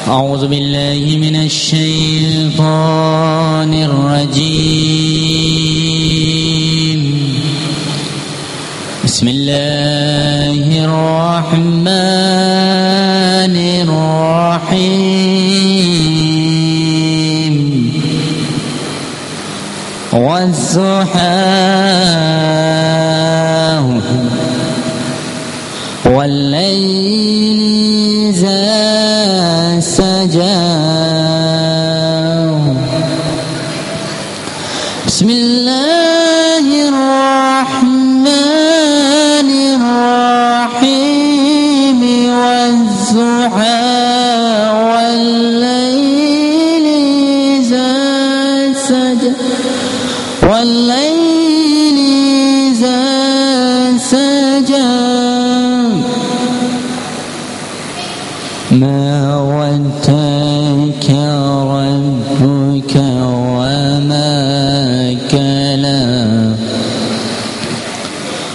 أعوذ بالله من الشيطان الرجيم. بسم الله الرحمن الرحيم. والضحى والليل إذا سجى. بسم الله الرحمن الرحيم. والضحى والليل إذا سجى. والليل إذا سجى. ما ودعك ربك وما كلا.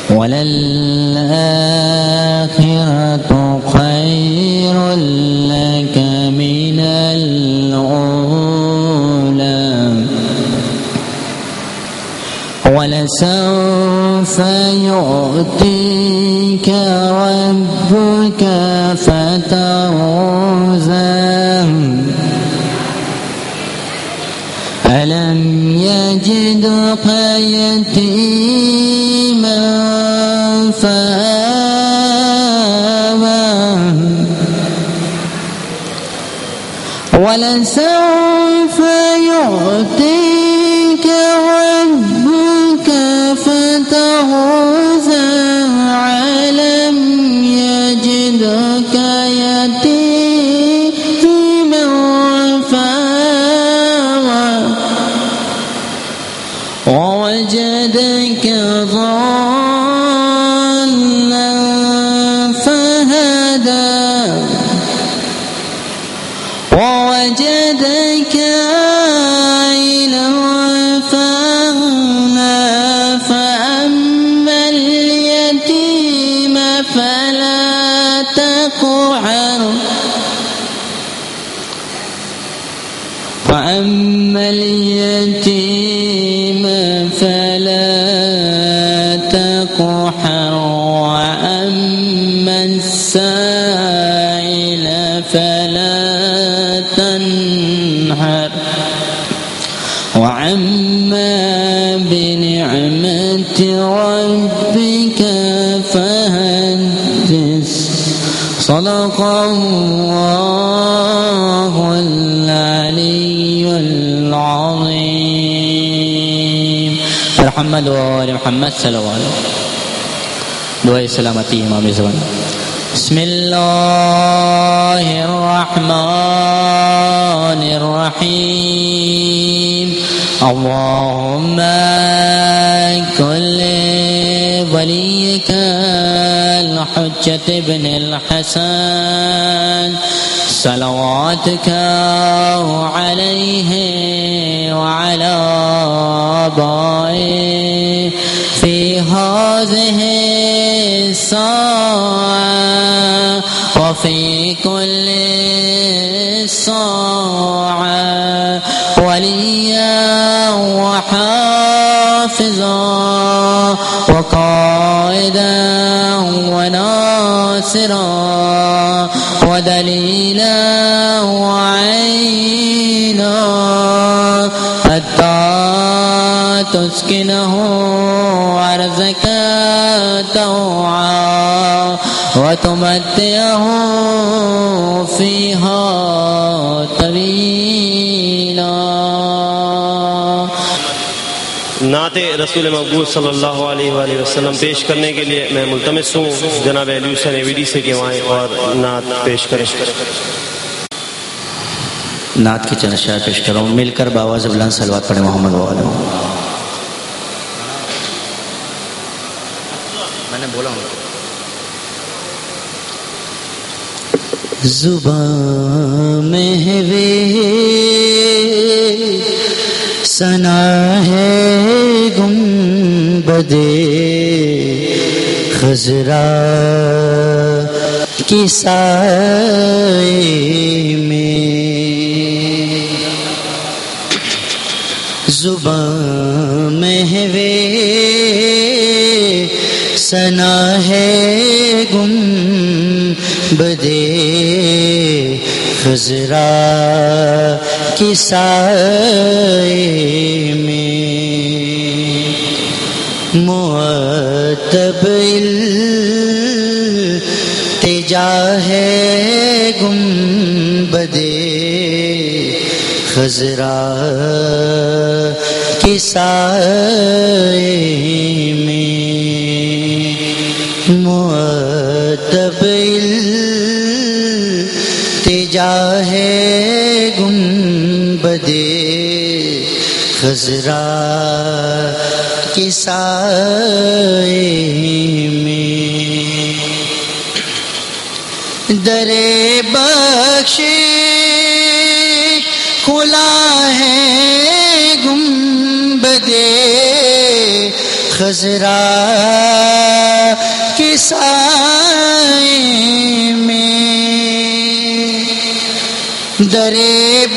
وللآخرة خير لك من الأولى. ولسوف يؤتيك ربك فترضى. ألم يجدك يتيما فآوى. ولسوف يؤتيك ربك فترضى. ألم يجدك يتيما فآوى. ووجدك ضالا فهدى. ووجدك عائلا فأغنى. فأما اليتيم فلا تقهر. فأما اليتيم فلا تقهر. وأما السائل فلا تنهر. وأما بنعمة ربك فحدث. صدق الله العلي العظيم. محمد وآل محمد صلی اللہ علیہ وسلم. دعائے سلامتی امام زمان. بسم اللہ الرحمن الرحیم. اللهم كن وليك الحجة ابن الحسن صلواتك عليه وعلى آبائه في هذه الساعة وفي كل ساعة وليا وحافظا وقائدا وناصرا ودليلا وعينا حتى تسكنه أرضك طوعا وتمتعه فيها طويلا. نعت رسول مقبول صلی اللہ علیہ وآلہ وسلم پیش کرنے کے لیے میں ملتمس ہوں جناب علی حسین ایویڈی سے کہ وہاں اور نعت پیش کریں. نعت کی چند اشعار پیش کر رہا ہوں. مل کر باواز بلند صلوات پڑھیں محمد وآلہ. میں نے بولا ہوں زبان محوی ثنا ہے گنبد خضرا کی سائے میں زباں محوے ثنا ہے گنبدِ خضرا کی سائے میں معطب التجا ہے گنبدِ خضرا کی سائے میں معطب التجا ہے گنبدِ خضرا کی سائے میں در بخشش کھلا ہے گنبدِ خضرا کی سائے میں در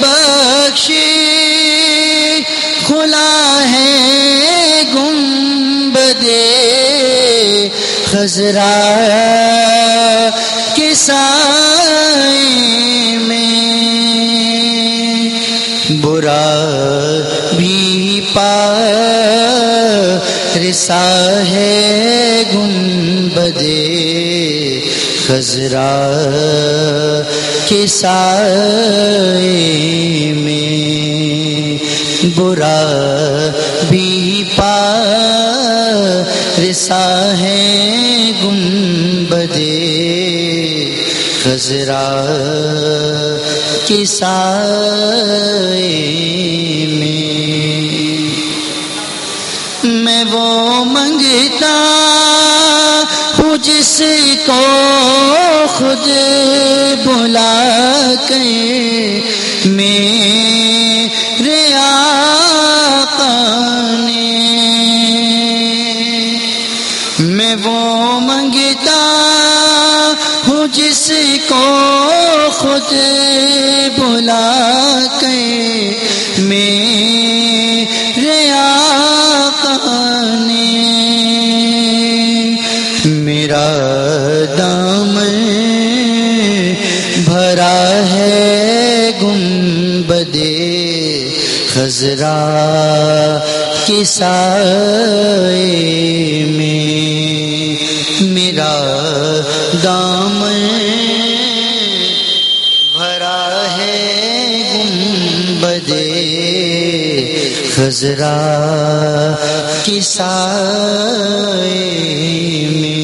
بخشش کھلا ہے گنبدِ خضرا کی سائے میں برا بھی پارسا ہے گنبدِ خضرا کی سائے میں برا بھی پارسا ہے گنبدِ خضرا کی سائے میں میں وہ منگتا ہوں جس کو خود بلا کے میرے آقا نے میں وہ منگتا ہوں جس کو خود بلا کے میرے آقا نے میرا دامن بھرا ہے گنبدِ خضرا کی سائے میں میرا دامن بھرا ہے گنبدِ خضرا کی سائے میں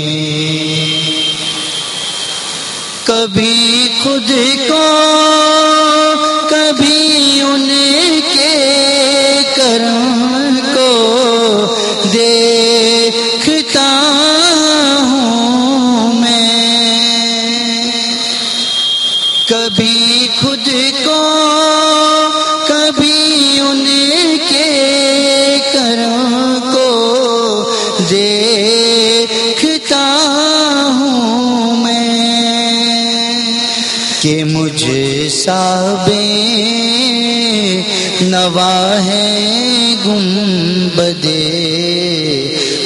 کبھی خود کو کبھی ان کے کرم کو دیکھتا ہوں میں کبھی خود کو کبھی ان کے کرم کو دیکھتا ہوں میں کہ مجھ سا بے نوا ہے گنبدِ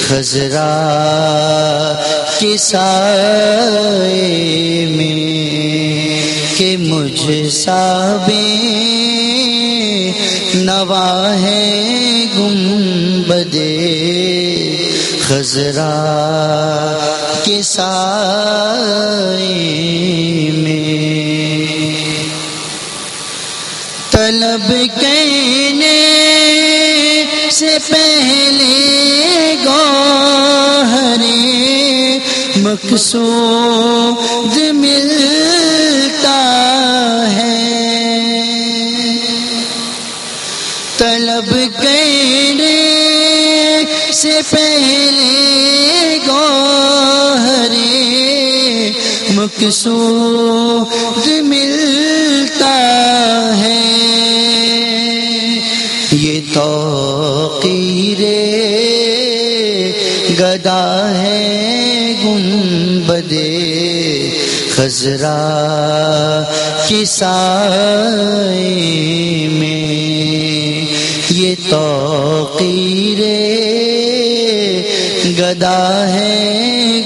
خضرا کی سائے میں کہ مجھ سا بے نوا ہے گنبدِ خضرا کی سائے میں طلب کہنے سے پہلے گوہر مقصود ملتا ہے طلب کرنے سے پہلے گوہر مقصود ملتا ہے یہ توقیر گدا ہے گنبدِ خضرا کی سائے میں یہ توقیر گدا ہے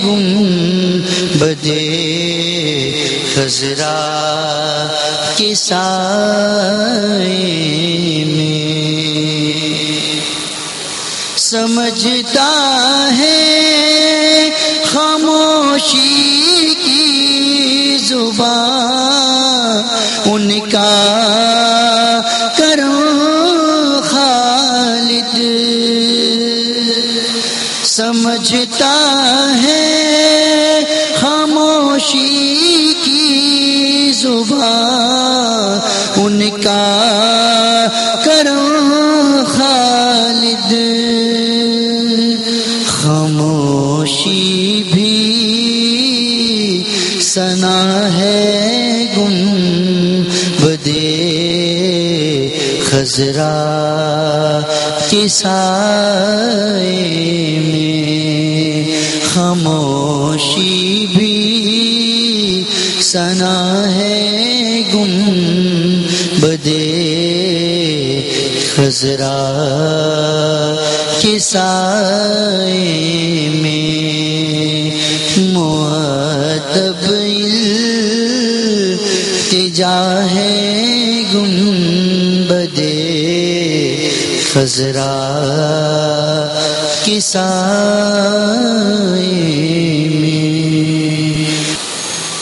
گنبد خضرا کی سائے میں سمجھتا ہے خاموشی کی زبان ان کا کرم خالد سمجھتا ہے خاموشی کی زبان ان کا کرم خالد خاموشی بھی ثنا ہے گنبد خضرا کی سائے میں خاموشی بھی ثنا ہے گنبد خضرا کی سائے میں مؤدب التجا ہے گنبد خضرا کی سائے میں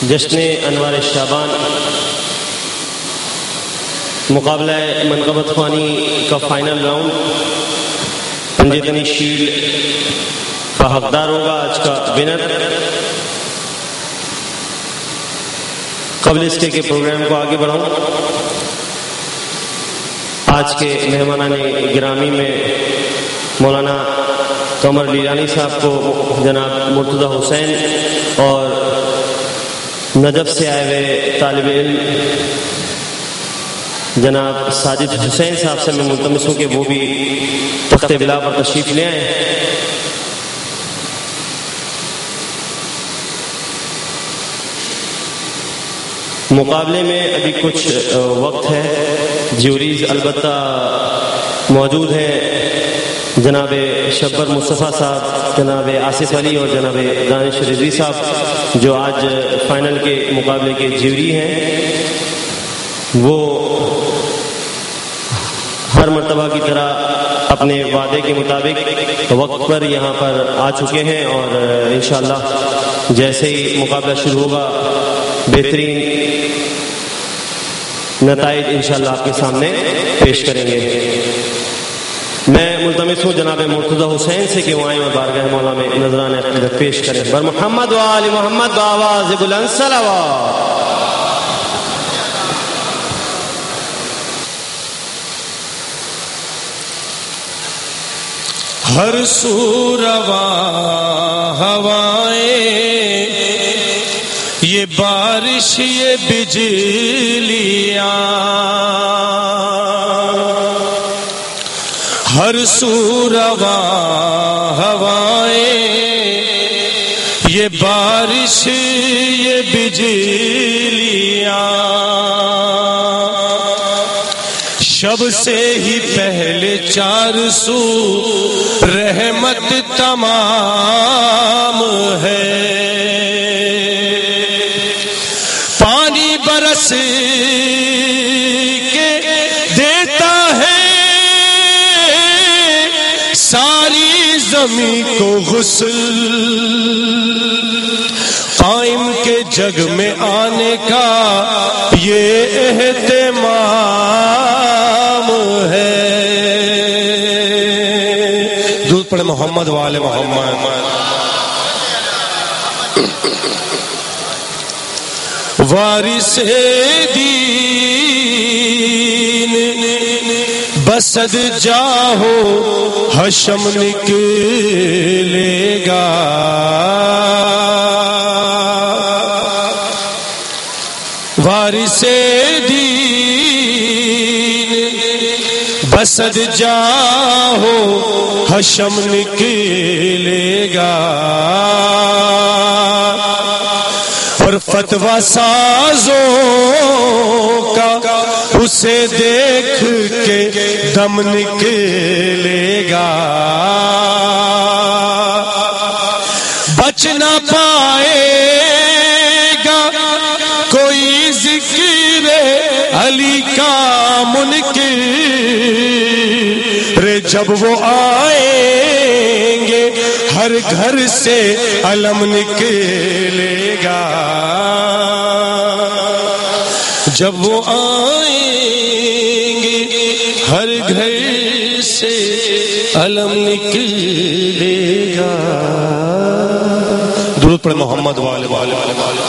جشن انوار شعبان مقابلہ منقبت خوانی کا فائنل راؤنڈ پنجتنی شیلڈ کا حقدار ہوگا آج کا ونر۔ قبل اس کے پروگرام کو آگے بڑھاؤں، آج کے مہمانان گرامی میں مولانا قمر لیلانی صاحب کو جناب مرتضی حسین اور نجف سے آئے ہوئے طالب علم جناب ساجد حسین صاحب سے میں ملتمس ہوں کہ وہ بھی تخت بلا پر تشریف لے آئیں۔ مقابلے میں ابھی کچھ وقت ہے، جیوریز البتہ موجود ہیں جناب شبر مصطفیٰ صاحب، جناب آصف علی اور جناب دانش رضوی صاحب جو آج فائنل کے مقابلے کے جیوری ہیں۔ وہ ہر مرتبہ کی طرح اپنے وعدے کے مطابق وقت پر یہاں پر آ چکے ہیں اور انشاءاللہ جیسے ہی مقابلہ شروع ہوگا بہترین نتائج انشاءاللہ آپ کے سامنے پیش کریں گے۔ میں ملتمس ہوں جناب مرتضی حسین سے کہ وہ آئیں اور بارگاہ مولا میں نذرانہ عقیدت پیش کریں۔ بر محمد و آل محمد بآواز بلند صلوات۔ ہر سو رواں ہوائیں، یہ بارش یہ بجلیاں، ہر سو رواں ہوائیں، یہ بارش یہ بجلیاں، شب سے ہی پہلے 400 رحمت تمام ہے، پانی برس کے دیتا ہے ساری زمین کو غسل، قائم کے جگ میں آنے کا یہ اہتمام ہے۔ دودھ پڑے محمد والے محمد۔ وارث دین بسد جاہو حشم نکلے گا، وارث دین بسد جاہو حشم نکلے گا، اور فتویٰ سازوں کا اسے دیکھ کے دم نکلے گا، بچ نہ پائے گا کوئی ذکر علی کا منکر، جب وہ آئیں گے ہر گھر سے علم نکلے گا، جب وہ آئیں گے ہر گھر سے علم نکلے گا۔ درود پڑھ محمد والے والے والے والے۔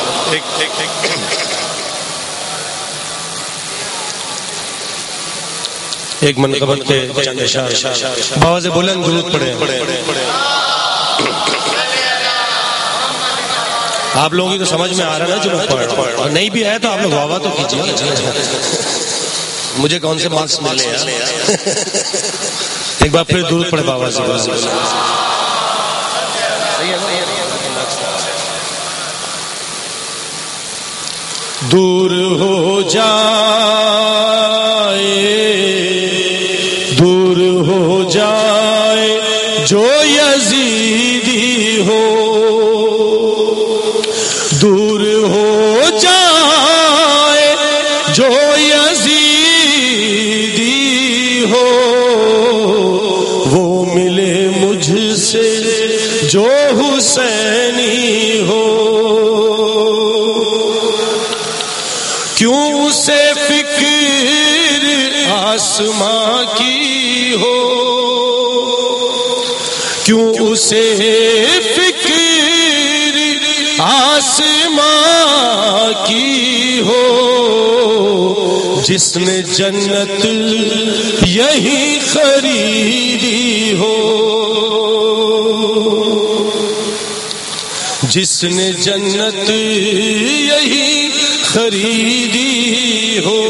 ایک منقبت کے چند اشعار بآواز بلند درود پڑھیں۔ آپ لوگوں کی تو سمجھ میں آ رہا ہے جو میں پڑھ رہا ہوں، نہیں بھی ہے تو آپ لوگ واہ واہ تو کیجیے، مجھے کون سے مارکس ملے ہیں۔ ایک بار پھر درود پڑھیں بآواز بلند۔ دور ہو جائے، دور ہو جائے جو یزیدی ہو، دور ہو جائے جو یزیدی ہو، وہ ملے مجھ سے جو حسینی ہو، کیوں اسے فکر آسماں کی ہو، کیوں اسے فکر آسماں کی ہو، جس نے جنت یہی خریدی ہو، جس نے جنت یہی خریدی ہو،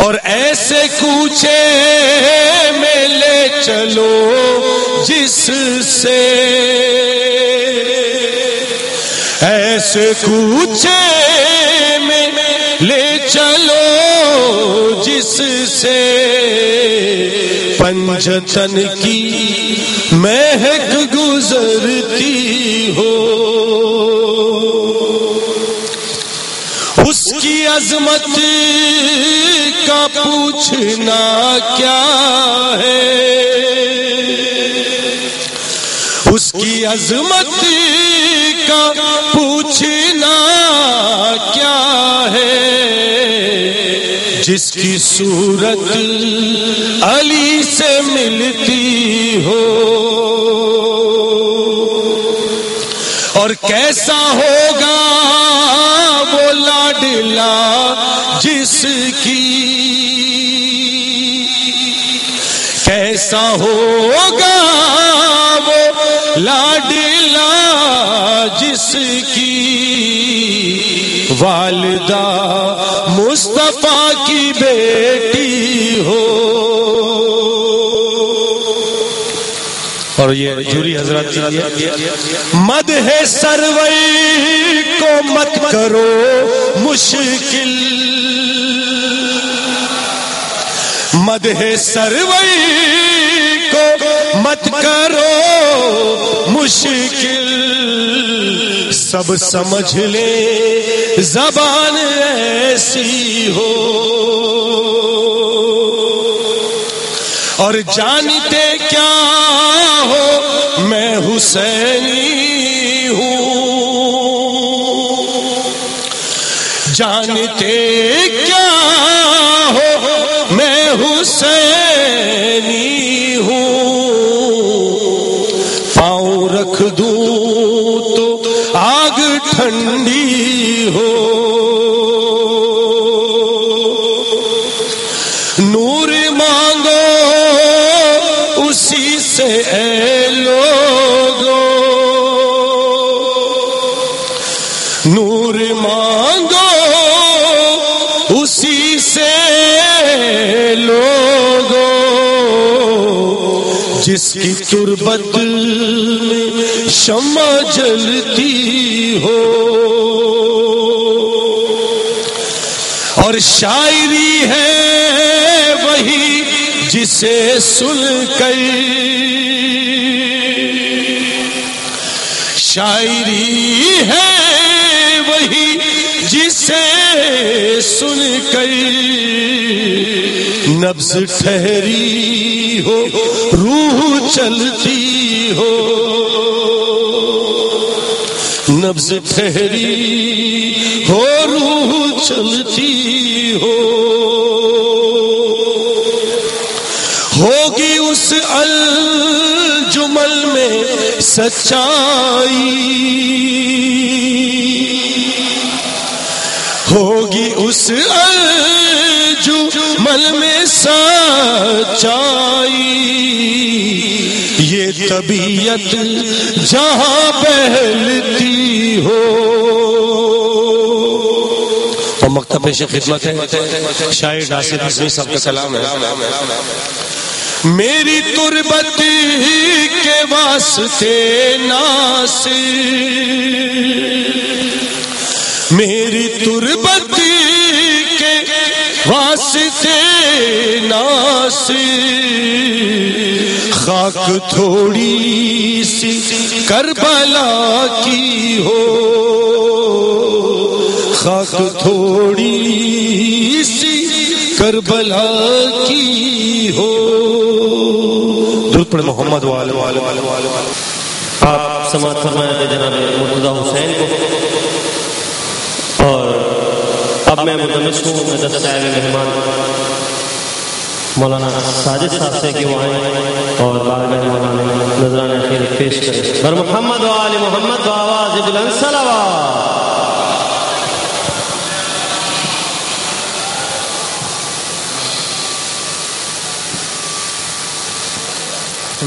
اور ایسے کوچے میں لے چلو جس سے، ایسے کوچے میں لے چلو جس سے، پنجتن کی مہک گزرتی ہو، اس کی عظمت کا پوچھنا کیا ہے، اس کی عظمت کا پوچھنا کیا ہے، جس کی صورت علی سے ملتی ہو، اور کیسا ہوگا وہ لاڈلا جس کی، کیسا ہوگا وہ لاڈلا جس کی، والدہ مصطفیٰ کی بیٹی ہو۔ اور یہ جوری حضرات مدح سرور کو مت کرو مشکل، مدح سرور کو مت کرو مشکل، سب سمجھ لے زبان ایسی ہو، اور جانتے کیا ہو میں حسینی ہوں، جانتے کیا ہو میں حسینی ہوں، پاؤں رکھ دوں تو آگ ٹھنڈی ہو، نور مانگو اسی سے اے لوگو، نور مانگو اسی سے لوگو، جس کی تربت میں شمع جلتی ہو، اور شاعری ہے وہی جسے سن کر، شاعری ہے وہی جسے سن کر نبض ٹھہری ہو، روح چلتی ہو، نبض ٹھہری ہو، روح چلتی ہو، ہوگی اس الجمل میں سچائی، ہوگی اس الجمل میں سچائی، یہ طبیعت جہاں بہلتی ہو۔ تو مکتب پیش خدمت ہے، شاعر ناصر حسنی صاحب کا کلام ہے۔ میری تربت کے واسطے ناصر، میری تربت کے واسطے ناصر، خاک تھوڑی سی کربلا کی ہو، خاک تھوڑی سی کربلا کی ہو۔ درود پڑھ محمد وآلہ۔ آپ سماعت فرمائے تھے جناب مرتضیٰ حسین کو، اور اب میں ملتمس ہوں مدد صاحب مہمان مولانا ساجد صاحب سے کہ وہ آئیں اور بارگاہ مولانا نذرانہ اخیر پیش کریں۔ بر محمد وآل محمد بآواز بلند صلوات۔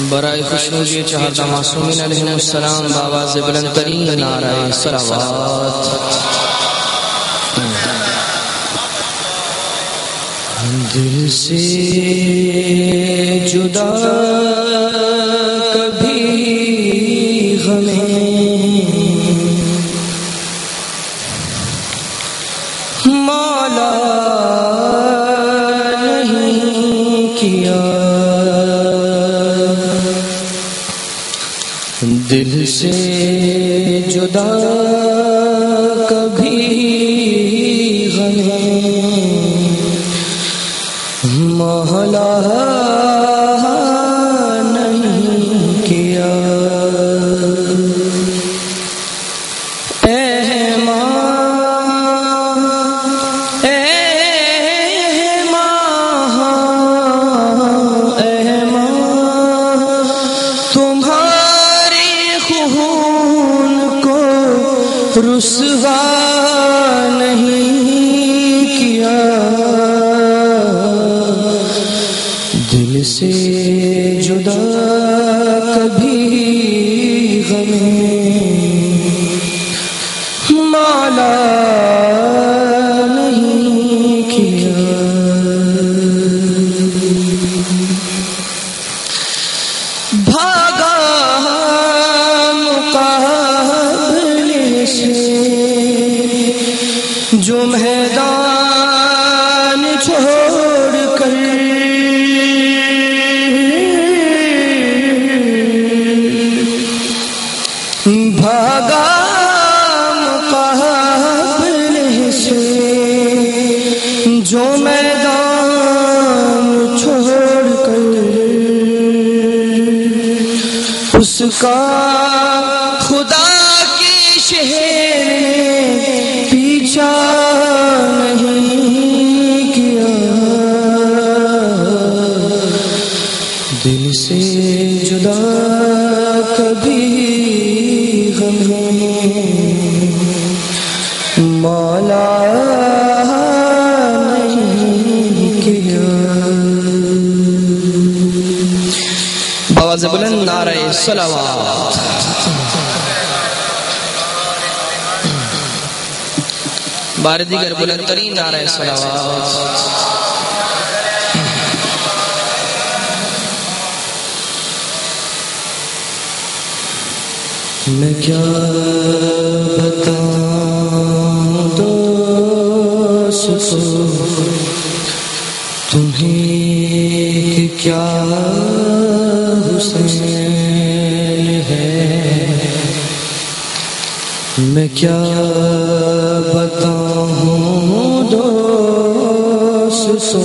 برائے خوشنودی چہردہ معصومین علیہ السلام بآواز بلند ترین نعرہ صلوات۔ دل سے جدا کبھی غمیں مولا نہیں کیا، دل سے جدا کبھی غمیں مولا نہیں کیا، اے ماں تمہاری خون کو رسوا نہیں کیا، دل سے جدا کبھی غمیں مولا نہیں کیا، بھاگا مقابلے سے جو میدان چھوڑ کر، بھاگا مقابلے سے جو میدان چھوڑ کر، اس کا خدا کے شہر میں پیچھا نہیں کیا، دل سے جدا کبھی مولا نہیں کیا۔ بآواز بلند نعرہ صلوات۔ بار دیگر بلند ترین نعرہ صلوات۔ میں کیا بتاؤں دوستو تمہیں کیا حسین ہے، میں کیا بتاؤں دوستو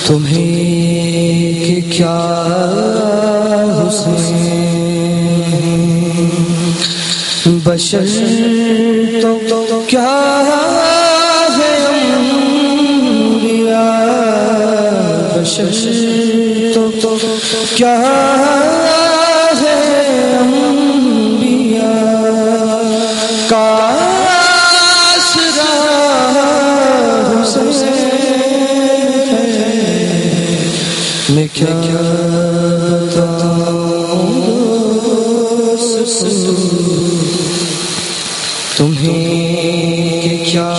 تمہیں کیا حسین، بشر تو کیا ہے انبیاء، بشر تو کیا ہے انبیاء کا آسرا حسین ہے، میں کیا تمہیں کیا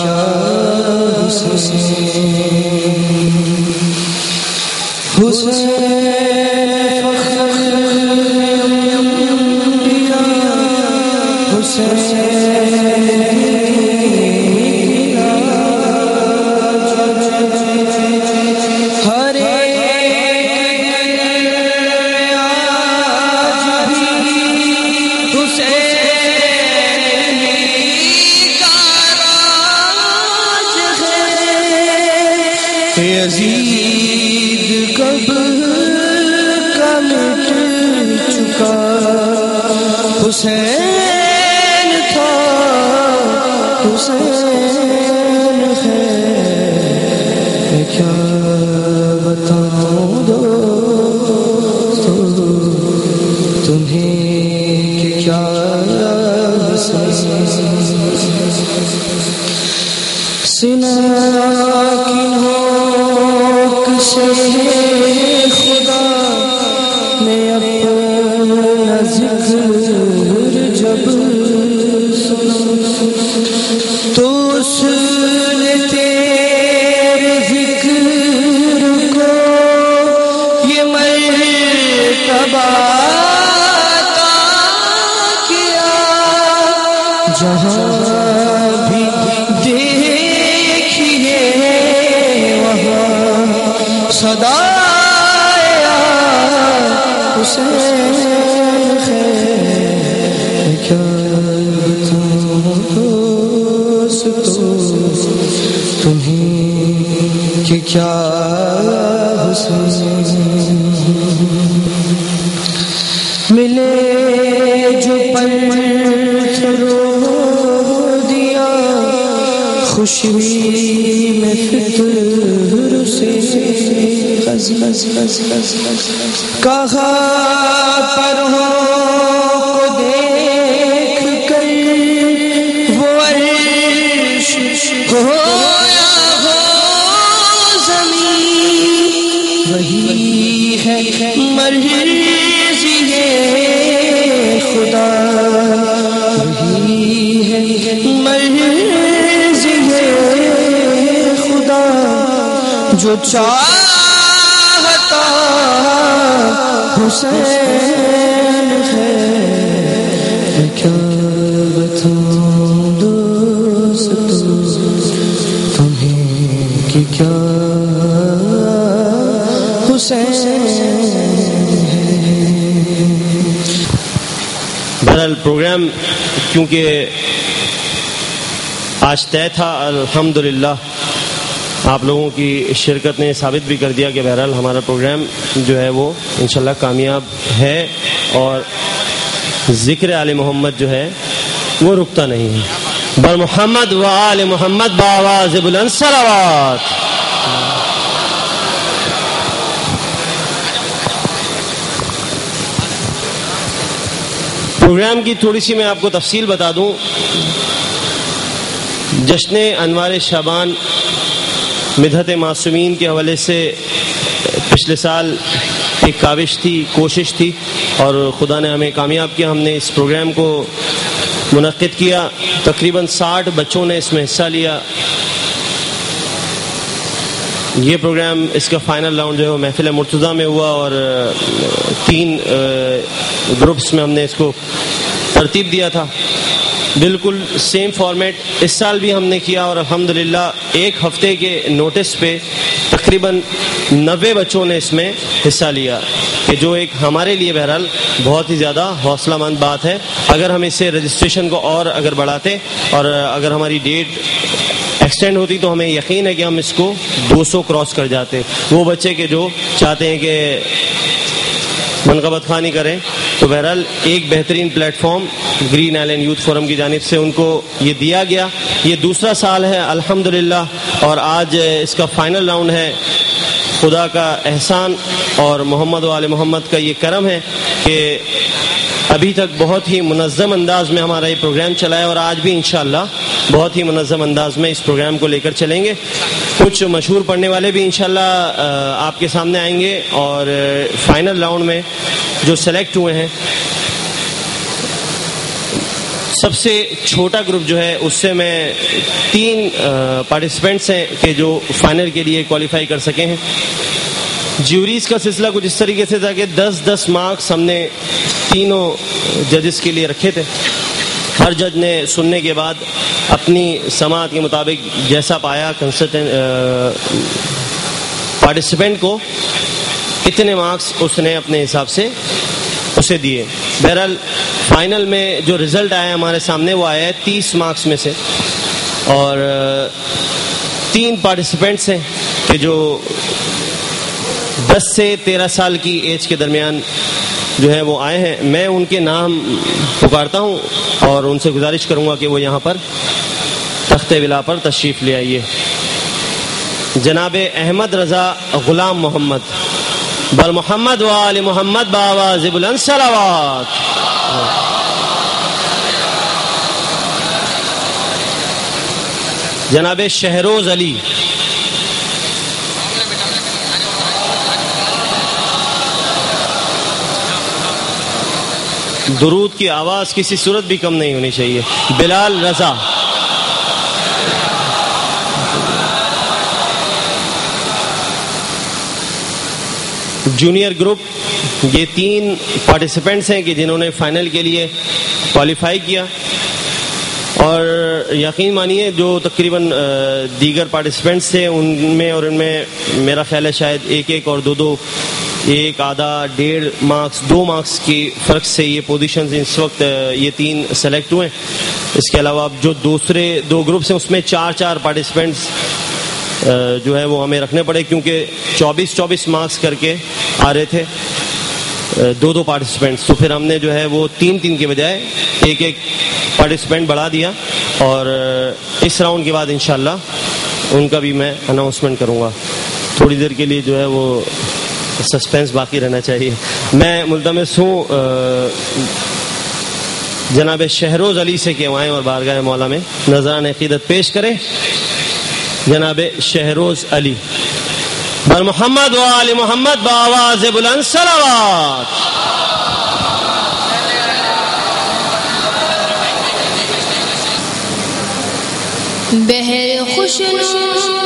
حسین فخر ہر یزید کب کا مٹ چکا حسین تھا، حسین ہے، میں کیا بتاؤں دوستو تمہیں کیا سنا کی نوک سے خدا میں اپنا ذکر جب سنا تو اس نے تیرے ذکر کو یہ مرتبہ عطا کیا، جہاں بھی صدا حسین ہے، کیا بتاؤں دوستو تمہیں کہ کیا حسین، ملے جو پرو دیا خوشی میں فطر سے کہا پر ہو دیکھ کر وہ عرش ہو یا ہو زمین، وہی ہے مرضی ہے خدا، وہی ہے مرضی ہے خدا، جو چاہتا حسین ہے، میں کیا بتاؤں دوستو تمہیں کہ کیا حسین ہے۔ بہرحال پروگرام کیونکہ آج طے تھا، الحمدللہ آپ لوگوں کی شرکت نے ثابت بھی کر دیا کہ بہرحال ہمارا پروگرام جو ہے وہ انشاءاللہ کامیاب ہے، اور ذکر آل محمد جو ہے وہ رکتا نہیں ہے۔ بر محمد و آل محمد بآواز بلند صلوات۔ پروگرام کی تھوڑی سی میں آپ کو تفصیل بتا دوں۔ جشن انوار شعبان مدحت معصومین کے حوالے سے پچھلے سال ایک کاوش تھی، کوشش تھی، اور خدا نے ہمیں کامیاب کیا۔ ہم نے اس پروگرام کو منعقد کیا، تقریباً 60 بچوں نے اس میں حصہ لیا۔ یہ پروگرام اس کا فائنل راؤنڈ جو ہے وہ محفل مرتضیٰ میں ہوا اور 3 گروپس میں ہم نے اس کو ترتیب دیا تھا. بالکل سیم فارمیٹ اس سال بھی ہم نے کیا اور الحمدللہ 1 ہفتے کے نوٹس پہ تقریباً 90 بچوں نے اس میں حصہ لیا, کہ جو ایک ہمارے لیے بہرحال بہت ہی زیادہ حوصلہ مند بات ہے. اگر ہم اس سے رجسٹریشن کو اور اگر بڑھاتے اور اگر ہماری ڈیٹ ایکسٹینڈ ہوتی تو ہمیں یقین ہے کہ ہم اس کو 200 کراس کر جاتے. وہ بچے کہ جو چاہتے ہیں کہ منقبت خوانی کریں, تو بہرحال ایک بہترین plate form green island youth forum کی جانب سے ان کو یہ دیا گیا. یہ دوسرا سال ہے الحمدللہ, اور آج اس کا فائنل راؤنڈ ہے. خدا کا احسان اور محمد و آل محمد کا یہ کرم ہے کہ ابھی تک بہت ہی منظم انداز میں ہمارا یہ پروگرام چلا ہے, اور آج بھی انشاءاللہ بہت ہی منظم انداز میں اس پروگرام کو لے کر چلیں گے. کچھ مشہور پڑھنے والے بھی انشاءاللہ آپ کے سامنے آئیں گے, اور فائنل راؤنڈ میں جو سلیکٹ ہوئے ہیں, سب سے چھوٹا گروپ جو ہے اس سے میں 3 پارٹیسپینٹس ہیں کہ جو فائنل کے لیے کوالیفائی کر سکے ہیں. جیوریز کا سلسلہ کچھ اس طریقے سے تھا کہ 10-10 مارکس ہم نے تینوں ججز کے لیے رکھے تھے. ہر جج نے سننے کے بعد اپنی سماعت کے مطابق جیسا پایا پارٹیسپینٹ کو اتنے مارکس اس نے اپنے حساب سے اسے دیے. بہرحال فائنل میں جو رزلٹ آیا ہمارے سامنے وہ آیا ہے 30 مارکس میں سے, اور 3 پارٹیسپینٹس ہیں کہ جو 10 سے 13 سال کی ایج کے درمیان جو ہے وہ آئے ہیں. میں ان کے نام پکارتا ہوں اور ان سے گزارش کروں گا کہ وہ یہاں پر تخت ولا پر تشریف لے آئیے. جناب احمد رضا غلام محمد بل محمد و آل محمد بآواز بلند صلوات. جناب شہروز علی درود کی آواز کسی صورت بھی کم نہیں ہونی چاہیے. بلال رضا جونیئر گروپ, یہ 3 پارٹیسپینٹس ہیں کہ جنہوں نے فائنل کے لیے کوالیفائی کیا, اور یقین مانیے جو تقریباً دیگر پارٹیسپینٹس تھے ان میں میرا خیال ہے شاید 1-1 اور 2-2 1 آدھا 1.5 مارکس 2 مارکس کی فرق سے یہ پوزیشنز اس وقت یہ 3 سلیکٹ ہوئے. اس کے علاوہ جو دوسرے 2 گروپس ہیں اس میں 4 پارٹیسپینٹس جو ہے وہ ہمیں رکھنے پڑے, کیونکہ 24 مارکس کر کے آ رہے تھے 2 پارٹیسپینٹس. تو پھر ہم نے جو ہے وہ 3 کے بجائے 1 پارٹیسپینٹ بڑھا دیا, اور اس راؤنڈ کے بعد انشاءاللہ ان کا بھی میں اناؤنسمنٹ کروں گا. تھوڑی دیر کے لیے جو ہے وہ سسپینس باقی رہنا چاہیے. میں ملتمس ہوں جناب شہروز علی سے کہ وائیں اور بارگاہ مولا میں نذران عقیدت پیش کریں. جناب شہروز علی بر محمد و آل محمد بآواز بلند صلوات. بہر خوشنو